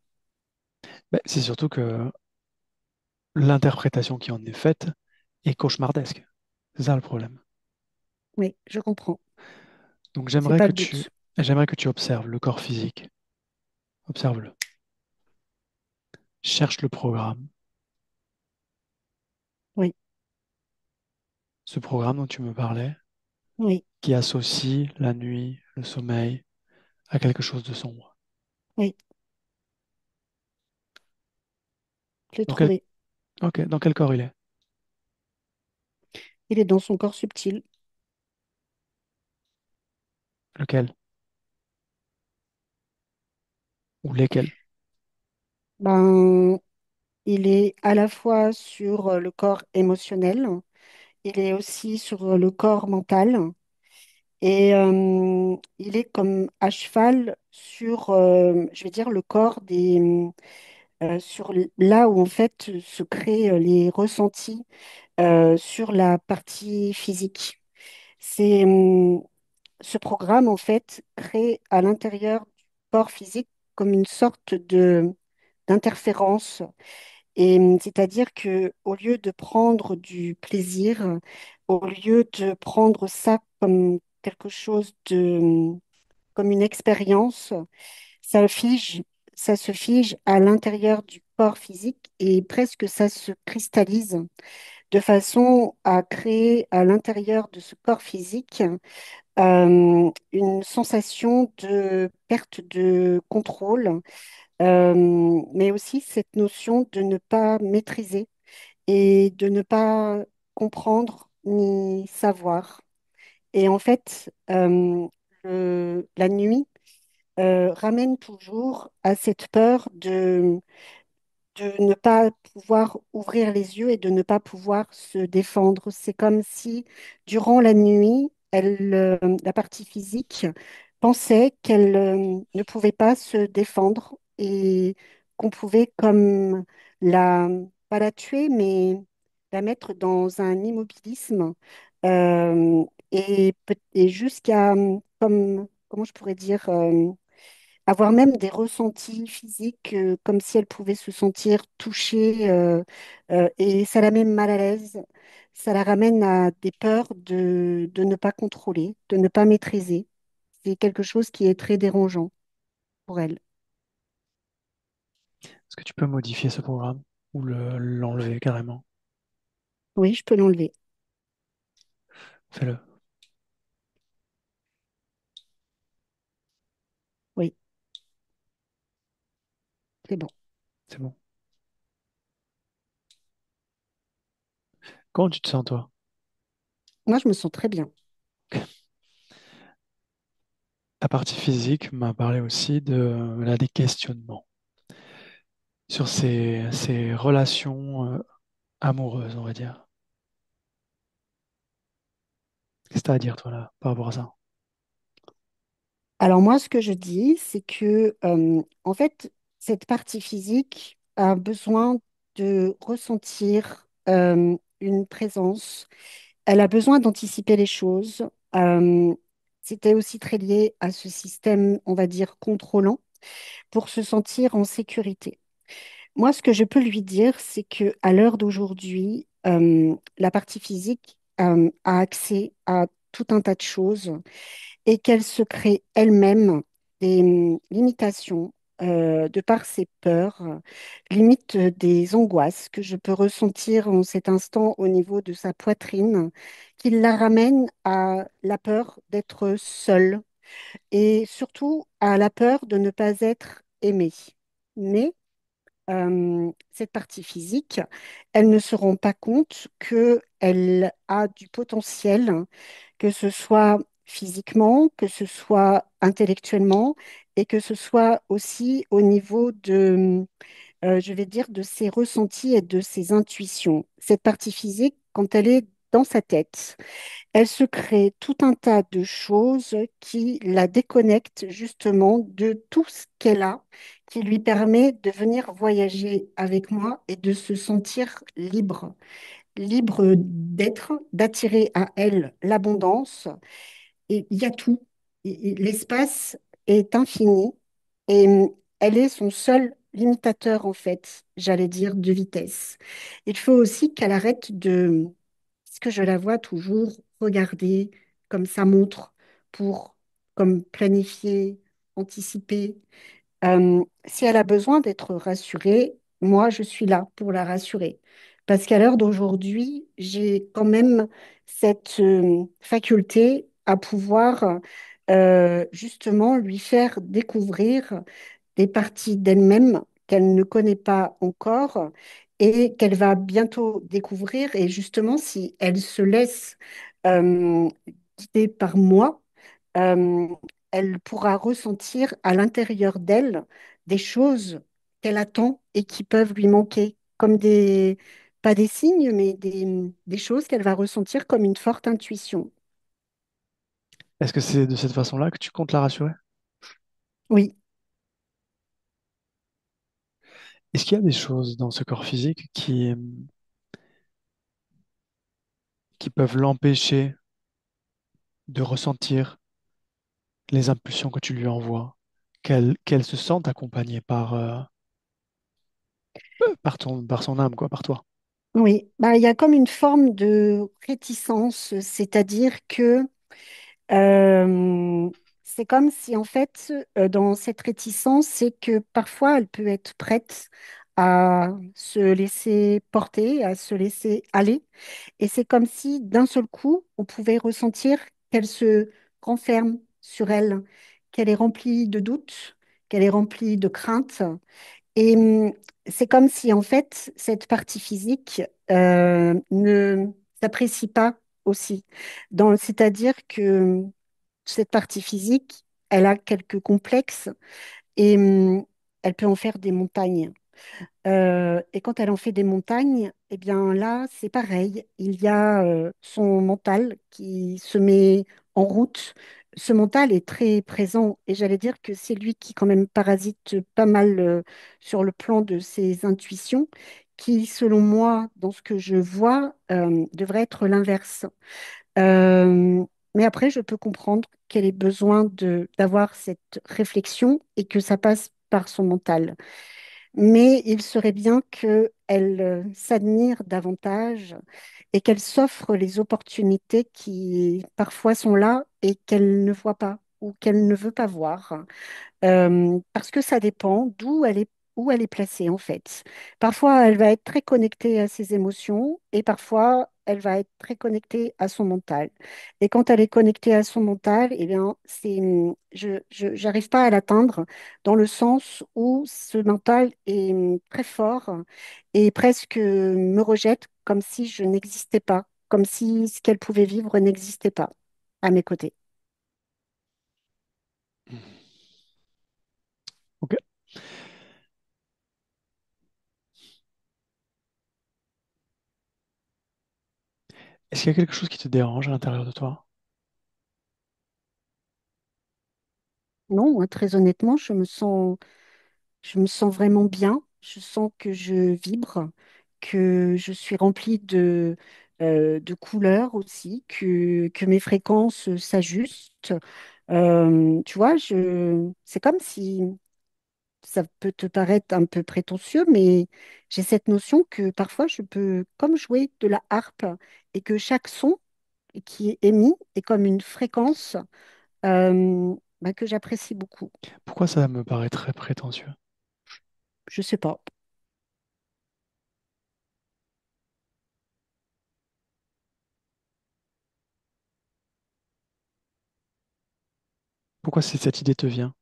S2: c'est surtout que l'interprétation qui en est faite est cauchemardesque. C'est ça le problème.
S3: Oui, je comprends.
S2: Donc
S3: C'est pas le but.
S2: j'aimerais que tu observes le corps physique. Observe-le. Cherche le programme.
S3: Oui,
S2: Ce programme dont tu me parlais,
S3: oui,
S2: qui associe la nuit, le sommeil à quelque chose de sombre.
S3: oui, je l'ai
S2: Dans quel,
S3: trouvé.
S2: ok, dans quel corps il est?
S3: Il est dans son corps subtil.
S2: Lequel? Ou lesquels?
S3: Ben, il est à la fois sur le corps émotionnel, il est aussi sur le corps mental, et il est comme à cheval sur, je vais dire, le corps là où en fait se créent les ressentis sur la partie physique. C'est, ce programme, en fait, crée à l'intérieur du corps physique comme une sorte d'interférence. Et c'est-à-dire que au lieu de prendre du plaisir, au lieu de prendre ça comme quelque chose comme une expérience, ça fige, ça se fige à l'intérieur du corps physique et presque ça se cristallise de façon à créer à l'intérieur de ce corps physique une sensation de perte de contrôle, mais aussi cette notion de ne pas maîtriser et de ne pas comprendre ni savoir. Et en fait, la nuit ramène toujours à cette peur de ne pas pouvoir ouvrir les yeux et de ne pas pouvoir se défendre. C'est comme si, durant la nuit, la partie physique pensait qu'elle ne pouvait pas se défendre et qu'on pouvait comme la, pas la tuer, mais la mettre dans un immobilisme et jusqu'à, comme, comment je pourrais dire, avoir même des ressentis physiques comme si elle pouvait se sentir touchée et ça la met mal à l'aise. Ça la ramène à des peurs de ne pas contrôler, de ne pas maîtriser. C'est quelque chose qui est très dérangeant pour elle.
S2: Est-ce que tu peux modifier ce programme ou l'enlever carrément?
S3: Oui, je peux l'enlever.
S2: Fais-le.
S3: Oui, c'est bon.
S2: C'est bon. Comment tu te sens, toi?
S3: Moi, je me sens très bien.
S2: La partie physique m'a parlé aussi là, des questionnements sur ces relations amoureuses, on va dire. Qu'est-ce que tu as à dire, toi, là, par rapport à ça?
S3: Alors moi, ce que je dis, c'est que, en fait, cette partie physique a besoin de ressentir une présence. Elle a besoin d'anticiper les choses. Euh, C'était aussi très lié à ce système, on va dire, contrôlant pour se sentir en sécurité. Moi, ce que je peux lui dire, c'est que à l'heure d'aujourd'hui, la partie physique a accès à tout un tas de choses et qu'elle se crée elle-même des limitations de par ses peurs, limite des angoisses que je peux ressentir en cet instant au niveau de sa poitrine, qui la ramène à la peur d'être seule et surtout à la peur de ne pas être aimée. Mais cette partie physique, elle ne se rend pas compte qu'elle a du potentiel, que ce soit physiquement, que ce soit intellectuellement et que ce soit aussi au niveau de, je vais dire, de ses ressentis et de ses intuitions. Cette partie physique, quand elle est dans sa tête, elle se crée tout un tas de choses qui la déconnectent justement de tout ce qu'elle a, qui lui permet de venir voyager avec moi et de se sentir libre, libre d'être, d'attirer à elle l'abondance. Et il y a tout. L'espace est infini et elle est son seul limitateur, en fait, j'allais dire, de vitesse. Il faut aussi qu'elle arrête de, parce que je la vois toujours regarder comme sa montre pour, comme planifier, anticiper. Si elle a besoin d'être rassurée, moi, je suis là pour la rassurer. Parce qu'à l'heure d'aujourd'hui, j'ai quand même cette faculté à pouvoir justement lui faire découvrir des parties d'elle-même qu'elle ne connaît pas encore et qu'elle va bientôt découvrir. Et justement, si elle se laisse euh, guider par moi, euh, elle pourra ressentir à l'intérieur d'elle des choses qu'elle attend et qui peuvent lui manquer, comme des, pas des signes, mais des choses qu'elle va ressentir comme une forte intuition.
S2: Est-ce que c'est de cette façon-là que tu comptes la rassurer?
S3: Oui,
S2: Est-ce qu'il y a des choses dans ce corps physique qui peuvent l'empêcher de ressentir les impulsions que tu lui envoies, qu'elle se sente accompagnée par son âme, quoi, par toi?
S3: oui. Bah, il y a comme une forme de réticence, c'est-à-dire que Euh, c'est comme si, en fait, dans cette réticence, c'est que parfois, elle peut être prête à se laisser porter, à se laisser aller. Et c'est comme si, d'un seul coup, on pouvait ressentir qu'elle se renferme sur elle, qu'elle est remplie de doutes, qu'elle est remplie de craintes. Et c'est comme si, en fait, cette partie physique ne s'apprécie pas aussi. C'est-à-dire que cette partie physique, elle a quelques complexes et elle peut en faire des montagnes. Et quand elle en fait des montagnes, eh bien là, c'est pareil. Il y a son mental qui se met en route. Ce mental est très présent et j'allais dire que c'est lui qui quand même parasite pas mal sur le plan de ses intuitions, qui, selon moi, dans ce que je vois, devrait être l'inverse. Euh, mais après, je peux comprendre qu'elle ait besoin d'avoir cette réflexion et que ça passe par son mental. Mais il serait bien qu'elle s'admire davantage et qu'elle s'offre les opportunités qui parfois sont là et qu'elle ne voit pas ou qu'elle ne veut pas voir. Parce que ça dépend où elle est placée en fait. Parfois, elle va être très connectée à ses émotions et parfois, elle va être très connectée à son mental. Et quand elle est connectée à son mental, eh bien, j'arrive pas à l'atteindre dans le sens où ce mental est très fort et presque me rejette comme si je n'existais pas, comme si ce qu'elle pouvait vivre n'existait pas à mes côtés.
S2: Ok. Est-ce qu'il y a quelque chose qui te dérange à l'intérieur de toi?
S3: Non, moi, très honnêtement, je me sens vraiment bien. Je sens que je vibre, que je suis remplie de couleurs aussi, que mes fréquences s'ajustent. Tu vois, c'est comme si ça peut te paraître un peu prétentieux, mais j'ai cette notion que parfois je peux comme jouer de la harpe et que chaque son qui est émis est comme une fréquence que j'apprécie beaucoup.
S2: Pourquoi ça me paraît très prétentieux?
S3: Je sais pas.
S2: Pourquoi cette idée te vient?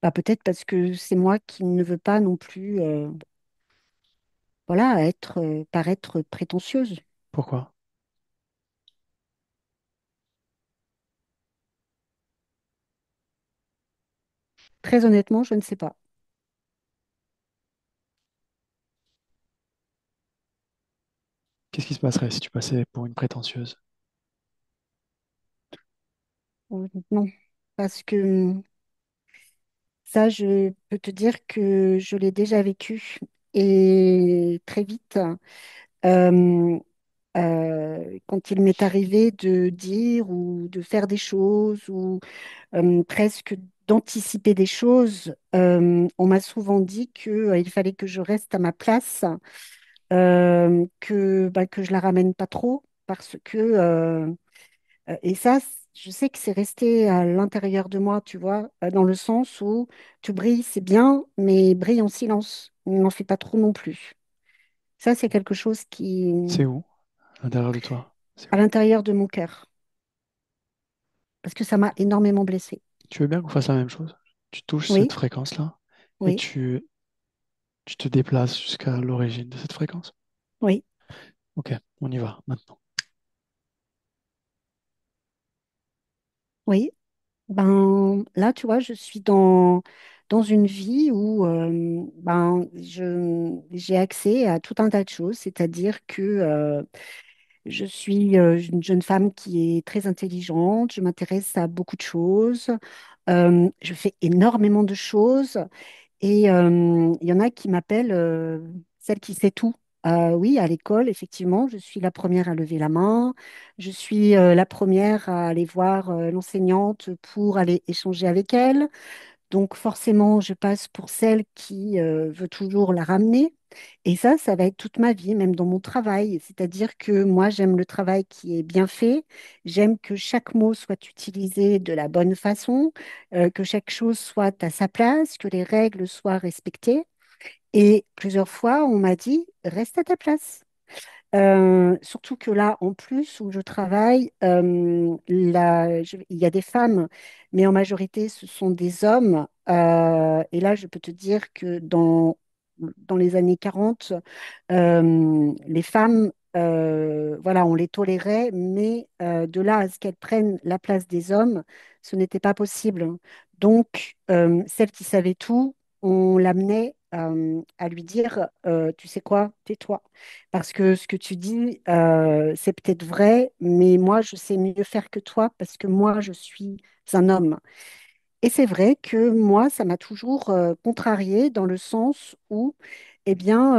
S3: Bah, peut-être parce que c'est moi qui ne veux pas non plus voilà, paraître prétentieuse.
S2: Pourquoi?
S3: Très honnêtement, je ne sais pas.
S2: Qu'est-ce qui se passerait si tu passais pour une prétentieuse?
S3: Non, parce que ça, je peux te dire que je l'ai déjà vécu et très vite. euh, Quand il m'est arrivé de dire ou de faire des choses ou presque d'anticiper des choses, on m'a souvent dit qu'il fallait que je reste à ma place, que je la ramène pas trop parce que et ça, je sais que c'est resté à l'intérieur de moi, tu vois, dans le sens où tu brilles, c'est bien, mais brille en silence. N'en fais pas trop non plus. Ça, c'est quelque chose qui,
S2: C'est où? À l'intérieur de toi? C'est
S3: à
S2: où?
S3: l'intérieur de mon cœur, parce que ça m'a énormément blessée.
S2: Tu veux bien qu'on fasse la même chose? Tu touches cette
S3: Oui,
S2: fréquence-là et
S3: oui,
S2: tu te déplaces jusqu'à l'origine de cette fréquence.
S3: oui,
S2: Ok, on y va maintenant.
S3: oui. Ben là, tu vois, je suis dans une vie où j'ai accès à tout un tas de choses, c'est-à-dire que je suis une jeune femme qui est très intelligente, je m'intéresse à beaucoup de choses, je fais énormément de choses et il y en a qui m'appellent celle qui sait tout. Oui, à l'école, effectivement, je suis la première à lever la main, je suis la première à aller voir l'enseignante pour aller échanger avec elle. Donc forcément, je passe pour celle qui veut toujours la ramener. Et ça va être toute ma vie, même dans mon travail. C'est-à-dire que moi, j'aime le travail qui est bien fait. J'aime que chaque mot soit utilisé de la bonne façon, que chaque chose soit à sa place, que les règles soient respectées. Et plusieurs fois, on m'a dit, reste à ta place. Surtout que là, en plus, où je travaille, il y a des femmes, mais en majorité, ce sont des hommes. Et là, je peux te dire que dans les années 40, les femmes, voilà, on les tolérait, mais de là à ce qu'elles prennent la place des hommes, ce n'était pas possible. Donc, celle qui savait tout, on l'amenait à lui dire, tu sais quoi, tais-toi. Parce que ce que tu dis, c'est peut-être vrai, mais moi, je sais mieux faire que toi parce que moi, je suis un homme. Et c'est vrai que moi, ça m'a toujours contrariée dans le sens où, eh bien,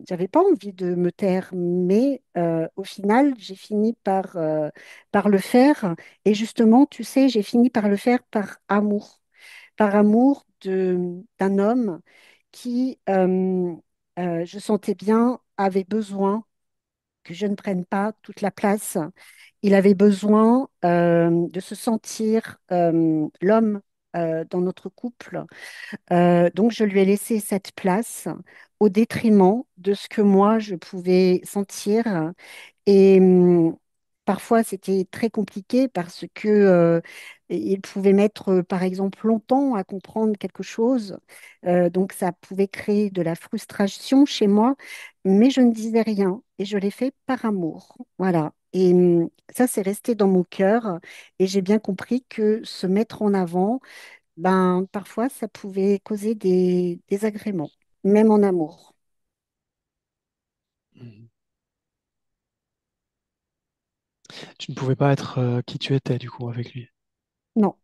S3: j'avais pas envie de me taire, mais au final, j'ai fini par le faire. Et justement, tu sais, j'ai fini par le faire par amour d'un homme qui, je sentais bien, avait besoin que je ne prenne pas toute la place. Il avait besoin de se sentir l'homme dans notre couple. Donc, je lui ai laissé cette place au détriment de ce que moi, je pouvais sentir. Et parfois, c'était très compliqué parce que il pouvait mettre, par exemple, longtemps à comprendre quelque chose. Donc, ça pouvait créer de la frustration chez moi, mais je ne disais rien et je l'ai fait par amour. Voilà. Et ça, c'est resté dans mon cœur et j'ai bien compris que se mettre en avant, ben, parfois, ça pouvait causer des désagréments, même en amour.
S2: Mhm. Tu ne pouvais pas être qui tu étais, du coup, avec lui.
S3: Non,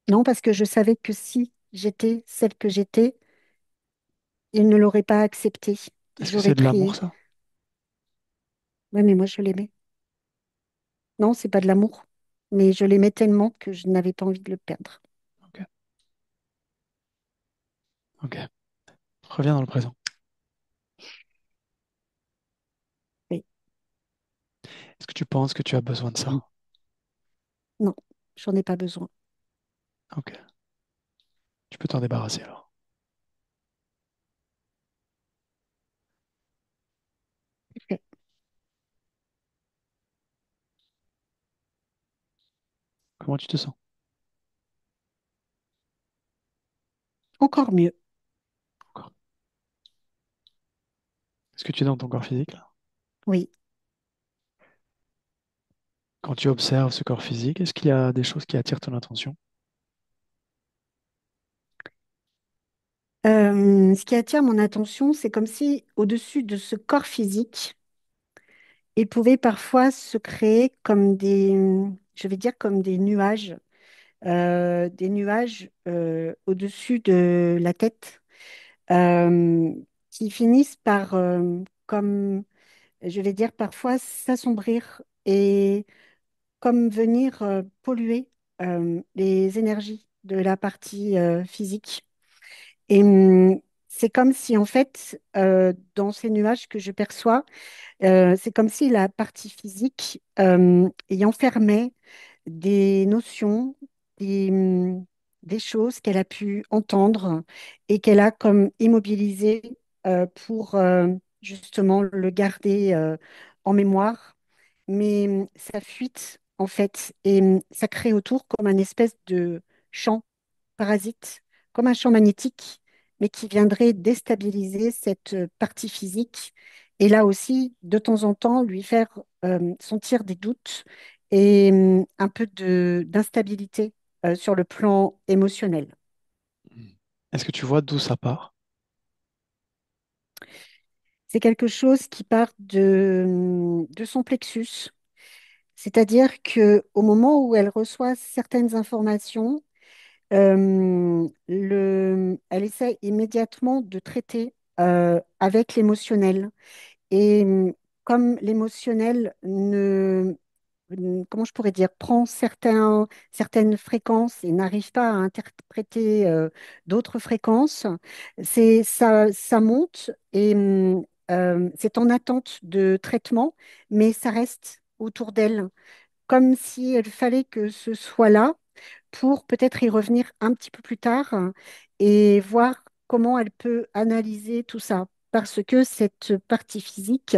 S3: non, parce que je savais que si j'étais celle que j'étais, il ne l'aurait pas accepté.
S2: Est-ce que
S3: J'aurais
S2: c'est de l'amour,
S3: crié.
S2: ça?
S3: Ouais, mais moi, je l'aimais. Non, c'est pas de l'amour. Mais je l'aimais tellement que je n'avais pas envie de le perdre.
S2: Ok. Ok. Reviens dans le présent.
S3: Oui.
S2: Est-ce que tu penses que tu as besoin de ça?
S3: Non, j'en ai pas besoin.
S2: Ok. Tu peux t'en débarrasser alors.
S3: Ok.
S2: Comment tu te sens?
S3: Encore mieux.
S2: Encore. Est-ce que tu es dans ton corps physique là?
S3: Oui.
S2: Quand tu observes ce corps physique, est-ce qu'il y a des choses qui attirent ton attention?
S3: Ce qui attire mon attention, c'est comme si au-dessus de ce corps physique, il pouvait parfois se créer comme je vais dire comme des nuages au-dessus de la tête, euh, qui finissent par, comme je vais dire, parfois s'assombrir et comme venir polluer les énergies de la partie physique. Et c'est comme si, en fait, dans ces nuages que je perçois, c'est comme si la partie physique y enfermait des notions, des choses qu'elle a pu entendre et qu'elle a comme immobilisées pour justement le garder en mémoire. Mais ça fuite, en fait, et ça crée autour comme un espèce de champ parasite, comme un champ magnétique, mais qui viendrait déstabiliser cette partie physique et là aussi, de temps en temps, lui faire sentir des doutes et un peu d'instabilité sur le plan émotionnel.
S2: Hmm. Est-ce que tu vois d'où ça part?
S3: C'est quelque chose qui part de son plexus, c'est-à-dire que au moment où elle reçoit certaines informations, elle essaie immédiatement de traiter avec l'émotionnel. Et comme l'émotionnel comment je pourrais dire, prend certaines fréquences et n'arrive pas à interpréter d'autres fréquences, ça monte et c'est en attente de traitement, mais ça reste autour d'elle, comme si il fallait que ce soit là pour peut-être y revenir un petit peu plus tard et voir comment elle peut analyser tout ça. Parce que cette partie physique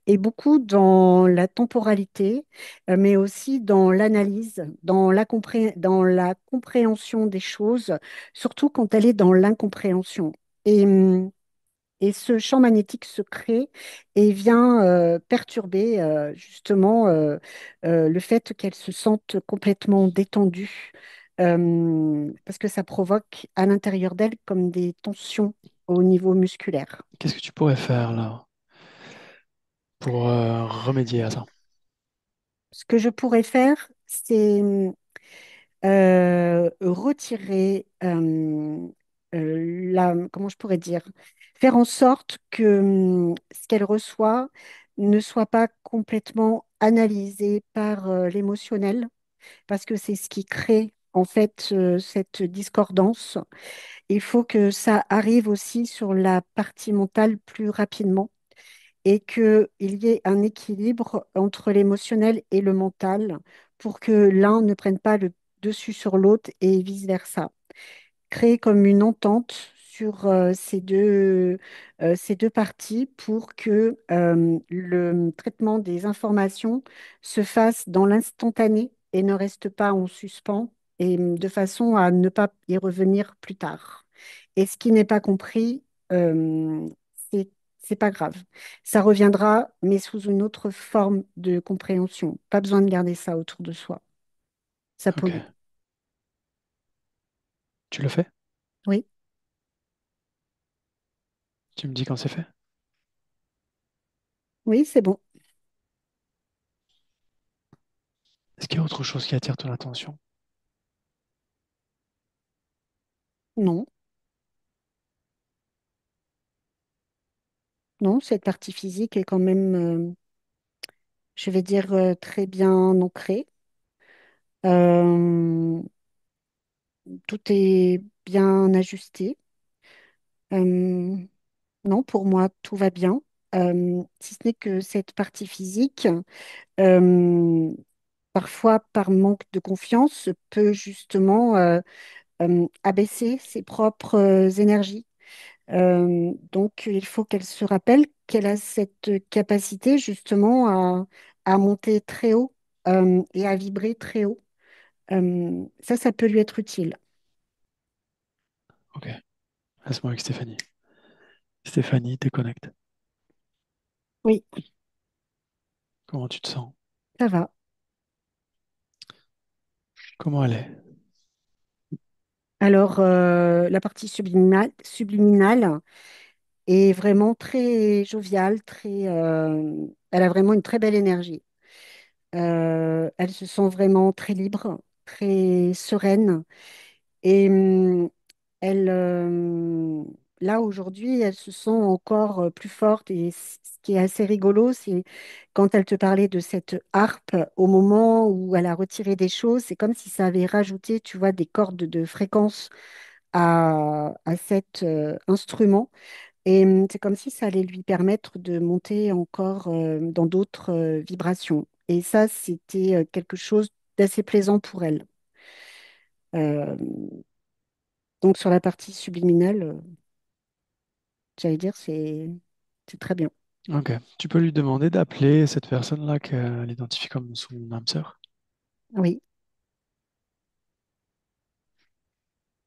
S3: est beaucoup dans la temporalité, mais aussi dans l'analyse, dans la compréhension des choses, surtout quand elle est dans l'incompréhension. Et, et ce champ magnétique se crée et vient perturber justement le fait qu'elle se sente complètement détendue parce que ça provoque à l'intérieur d'elle comme des tensions au niveau musculaire.
S2: Qu'est-ce que tu pourrais faire là pour remédier à ça?
S3: Ce que je pourrais faire, c'est retirer comment je pourrais dire, faire en sorte que ce qu'elle reçoit ne soit pas complètement analysé par l'émotionnel, parce que c'est ce qui crée en fait cette discordance. Il faut que ça arrive aussi sur la partie mentale plus rapidement et qu'il y ait un équilibre entre l'émotionnel et le mental pour que l'un ne prenne pas le dessus sur l'autre et vice-versa. Créer comme une entente sur ces deux parties pour que le traitement des informations se fasse dans l'instantané et ne reste pas en suspens et de façon à ne pas y revenir plus tard. Et ce qui n'est pas compris, euh, c'est c'est pas grave. Ça reviendra, mais sous une autre forme de compréhension. Pas besoin de garder ça autour de soi. Ça
S2: Ok.
S3: pollue.
S2: Tu le fais?
S3: Oui,
S2: Tu me dis quand c'est fait?
S3: oui, c'est bon.
S2: Est-ce qu'il y a autre chose qui attire ton attention?
S3: Non, non, cette partie physique est quand même, je vais dire, très bien ancrée. Euh, Tout est bien ajusté. Euh, non, pour moi, tout va bien. Si ce n'est que cette partie physique, euh, parfois par manque de confiance, peut justement abaisser ses propres énergies. Donc, il faut qu'elle se rappelle qu'elle a cette capacité justement à monter très haut et à vibrer très haut. Ça peut lui être utile.
S2: Ok, laisse-moi avec Stéphanie. Stéphanie, déconnecte.
S3: Oui,
S2: Comment tu te sens?
S3: ça va.
S2: Comment elle est?
S3: Alors, la partie subliminale est vraiment très joviale, elle a vraiment une très belle énergie. Elle se sent vraiment très libre, très sereine. Et elle, là, aujourd'hui, elle se sent encore plus forte. Et ce qui est assez rigolo, c'est quand elle te parlait de cette harpe, au moment où elle a retiré des choses, c'est comme si ça avait rajouté, tu vois, des cordes de fréquence à cet instrument. Et c'est comme si ça allait lui permettre de monter encore dans d'autres vibrations. Et ça, c'était quelque chose d'assez plaisant pour elle. Euh, donc sur la partie subliminale, j'allais dire, c'est très bien.
S2: Ok. Tu peux lui demander d'appeler cette personne-là qu'elle identifie comme son âme sœur.
S3: Oui,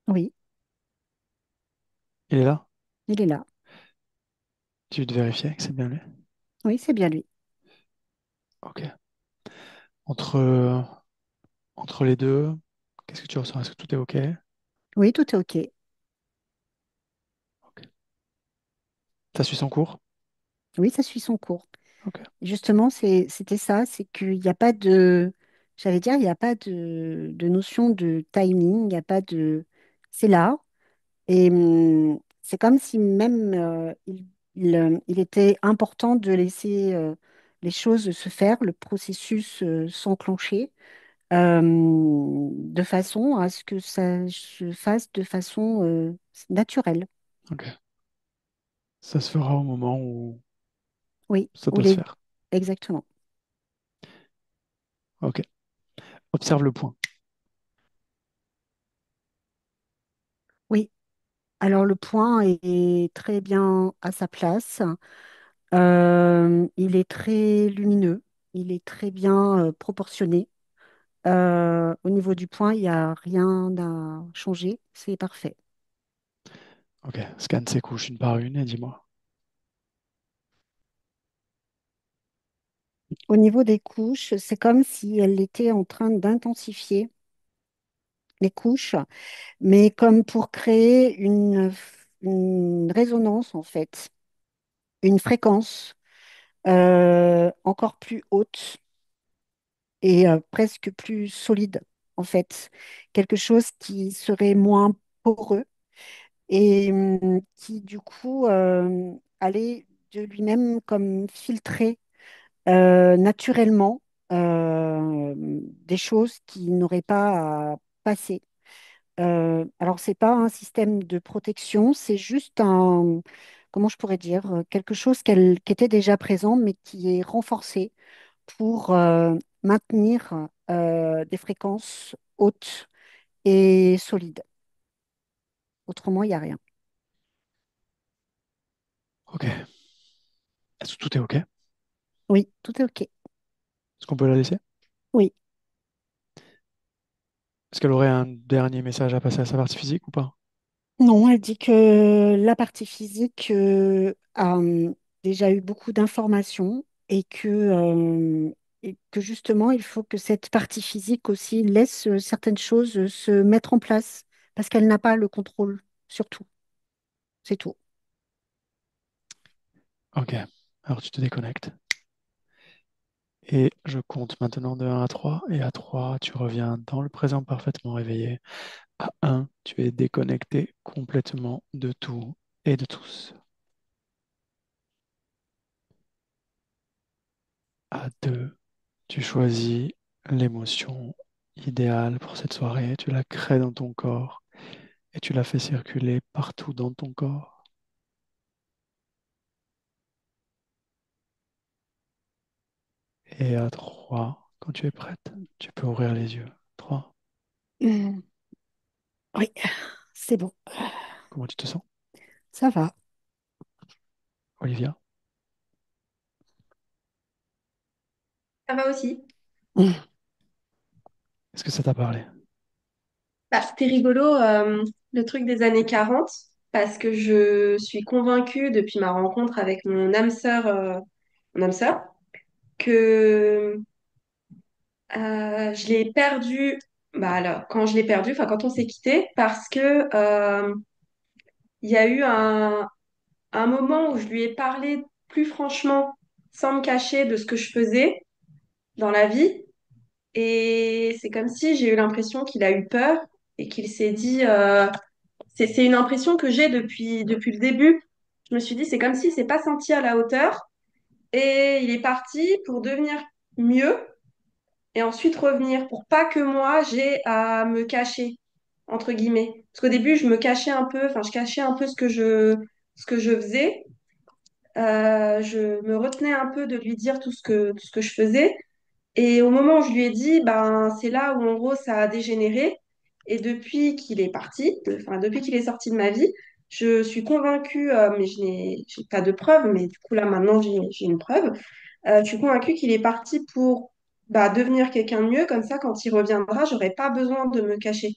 S3: oui,
S2: Il est là?
S3: il est là.
S2: Tu veux te vérifier que c'est bien lui?
S3: Oui, c'est bien lui.
S2: Ok. Entre, entre les deux, qu'est-ce que tu ressens? Est-ce que tout est ok?
S3: Oui, tout est OK.
S2: Ok. Ça suit son cours?
S3: Oui, ça suit son cours.
S2: Ok.
S3: Justement, c'était ça, c'est qu'il n'y a pas j'allais dire, il n'y a pas de notion de timing, il n'y a pas de, c'est là. Et c'est comme si même il était important de laisser les choses se faire, le processus s'enclencher, de façon à ce que ça se fasse de façon naturelle.
S2: Ok. Ça se fera au moment où
S3: Oui,
S2: ça
S3: ou
S2: doit se
S3: les...
S2: faire.
S3: exactement.
S2: Ok. Observe le point.
S3: Oui, alors le point est très bien à sa place. Il est très lumineux, il est très bien proportionné. Au niveau du point, il n'y a rien à changer, c'est parfait.
S2: Ok. Scanne ses couches une par une et dis-moi.
S3: Au niveau des couches, c'est comme si elle était en train d'intensifier les couches, mais comme pour créer une résonance en fait, une fréquence encore plus haute et presque plus solide en fait. Quelque chose qui serait moins poreux et qui du coup allait de lui-même comme filtrer naturellement des choses qui n'auraient pas à passer. Alors, c'est pas un système de protection, c'est juste comment je pourrais dire, quelque chose qui était déjà présent, mais qui est renforcé pour maintenir des fréquences hautes et solides. Autrement, il n'y a rien.
S2: Ok. Est-ce que tout est ok? Est-ce
S3: Oui, tout est OK.
S2: qu'on peut la laisser?
S3: Oui.
S2: Est-ce qu'elle aurait un dernier message à passer à sa partie physique ou pas?
S3: Non, elle dit que la partie physique a déjà eu beaucoup d'informations et que justement, il faut que cette partie physique aussi laisse certaines choses se mettre en place parce qu'elle n'a pas le contrôle sur tout. C'est tout.
S2: Ok. Alors tu te déconnectes. Et je compte maintenant de 1 à 3. Et à 3, tu reviens dans le présent parfaitement réveillé. À 1, tu es déconnecté complètement de tout et de tous. À 2, tu choisis l'émotion idéale pour cette soirée. Tu la crées dans ton corps et tu la fais circuler partout dans ton corps. Et à 3, quand tu es prête, tu peux ouvrir les yeux. 3.
S3: Mm. Oui, c'est bon,
S2: Comment tu te sens?
S3: ça va.
S2: Olivia,
S1: Ça va aussi.
S3: Mm.
S2: est-ce que ça t'a parlé?
S1: Bah, c'était rigolo, le truc des années 40, parce que je suis convaincue depuis ma rencontre avec mon âme sœur, que je l'ai perdu, bah alors, quand je l'ai perdu, enfin quand on s'est quitté, parce que il y a eu un moment où je lui ai parlé plus franchement, sans me cacher de ce que je faisais dans la vie. Et c'est comme si j'ai eu l'impression qu'il a eu peur et qu'il s'est dit, c'est une impression que j'ai depuis le début. Je me suis dit, c'est comme s'il s'est pas senti à la hauteur et il est parti pour devenir mieux et ensuite revenir pour pas que moi j'ai à me cacher, entre guillemets. Parce qu'au début, je me cachais un peu, enfin, je cachais un peu ce que je faisais. Je me retenais un peu de lui dire tout ce que je faisais. Et au moment où je lui ai dit, ben, c'est là où en gros ça a dégénéré. Et depuis qu'il est parti, enfin depuis qu'il est sorti de ma vie, je suis convaincue, mais j'ai pas de preuve, mais du coup là maintenant j'ai une preuve. Je suis convaincue qu'il est parti pour bah, devenir quelqu'un de mieux, comme ça quand il reviendra, j'aurai pas besoin de me cacher.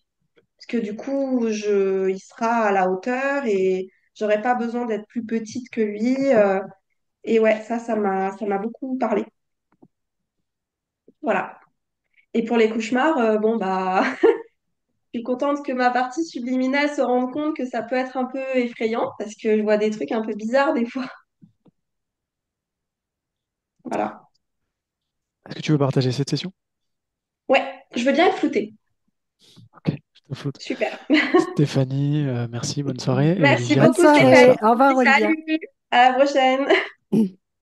S1: Parce que du coup, il sera à la hauteur et j'aurai pas besoin d'être plus petite que lui. Et ouais, ça m'a beaucoup parlé. Voilà. Et pour les cauchemars, bon, bah, je suis contente que ma partie subliminale se rende compte que ça peut être un peu effrayant parce que je vois des trucs un peu bizarres des fois. Voilà.
S2: Est-ce que tu veux partager cette session?
S1: Ouais, je veux bien être floutée.
S2: Ok, je te floute.
S1: Super.
S2: Stéphanie, merci, bonne soirée. Et
S1: Merci
S2: Olivia,
S3: Bonne
S1: beaucoup,
S2: je te laisse
S1: Stéphanie.
S3: soirée,
S2: là.
S3: au revoir Olivia.
S1: Salut. À la prochaine.